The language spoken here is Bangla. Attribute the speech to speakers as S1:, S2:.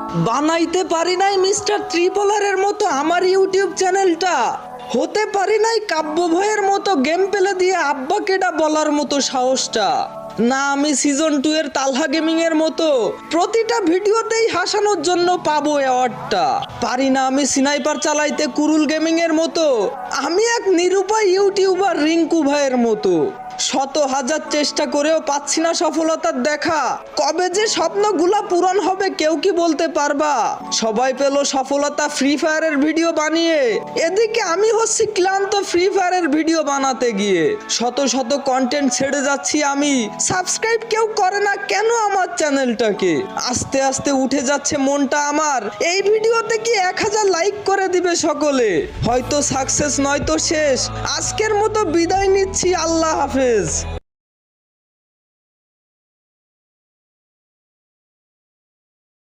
S1: বানাইতে পারি নাই মিস্টার ত্রিপলারের মতো আমার ইউটিউব চ্যানেলটা, হতে পারি নাই কাব্য ভয়ের মতো গেম পেলে দিয়ে আব্বা কেডা বলার মতো সাহসটা, না আমি সিজন 2 এর তালহা গেমিং এর মতো প্রতিটা ভিডিওতেই হাসানোর জন্য পাবো অ্যাওয়ার্ডটা, পারি না আমি স্নাইপার চালাইতে কুরুল গেমিং এর মতো, আমি এক নিরুপায় ইউটিউবার রিঙ্কু ভাইয়ের মতো। শত হাজার চেষ্টা করেও পাচ্ছি না সফলতার দেখা, কবে যে স্বপ্নগুলা পূরণ হবে কেউ কি বলতে পারবা? সবাই পেল সফলতা ফ্রি ফায়ারের ভিডিও বানিয়ে, এদিকে আমি হচ্ছি ক্লান্ত ফ্রি ফায়ারের ভিডিও বানাতে গিয়ে, শত শত কন্টেন্ট ছেড়ে যাচ্ছি আমি, সাবস্ক্রাইব কেউ করে না কেন আমার চ্যানেলটাকে? আস্তে আস্তে উঠে যাচ্ছে মনটা আমার, এই ভিডিওতে কি 1000 লাইক করে দিবে সকলে? হয়তো সাকসেস নয়তো শেষ, আজকের মতো বিদায় নিচ্ছি, আল্লাহ হাফেজ।